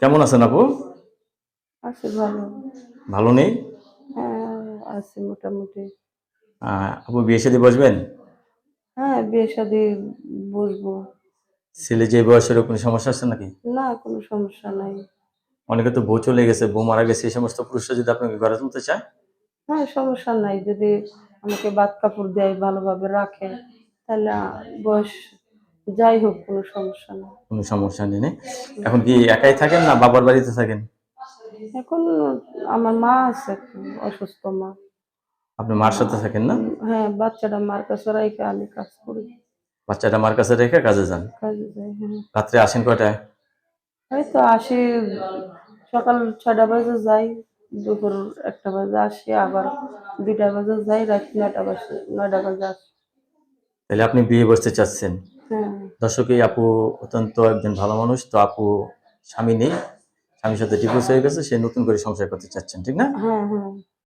কেমন আছেন আপু? আছি ভালো। ভালো নেই? হ্যাঁ, আছি মোটামুটি। আপু বিয়ে শাদী বসবেন? হ্যাঁ, বিয়ে-শাদী বসবো। ছেলে যে বয়সের কোনো সমস্যা আছে নাকি? না, কোনো সমস্যা নাই। অনেকে তো বউ চলে গেছে, বউ মারা গেছে, এই সমস্ত পুরুষরা যদি আপনাকে ঘরে তুলতে চায়? হ্যাঁ, সমস্যা নাই। যদি আমাকে ভাত-কাপড় দেয়, ভালোভাবে রাখে, তাহলে বয়স যাই হোক কোনো সমস্যা নাই। কোনো সমস্যা নেই না? এখন কি একাই থাকেন না বাবার বাড়িতে থাকেন? এখন আমার মা আছে, অসুস্থ মা। আপনি মার মা সাথে থাকেন না? হ্যাঁ, বাচ্চাটা মার কাছে রাইখা আমি কাজ করি। বাচ্চাটা মার কাছে রেখে কাজে যান। কাজে যাই, হ্যাঁ। রাত্রে আসেন কয়টায়? এই তো আসি, সকাল ৬টা বাজে যাই, দুপুর ১টা বাজে আসি, আবার ২টা বাজে যাই, রাত ৯টা বাজে আসি। তাহলে আপনি বিয়ে বসতে চাচ্ছেন? হ্যাঁ, দর্শক, এই আপু অত্যন্ত একজন ভালো মানুষ। তো আপু স্বামী নেই, স্বামীর সাথে ডিভোর্স হয়ে গেছে, সে নতুন করে সংসার করতে চাচ্ছেন, ঠিক না? হ্যাঁ, হ্যাঁ।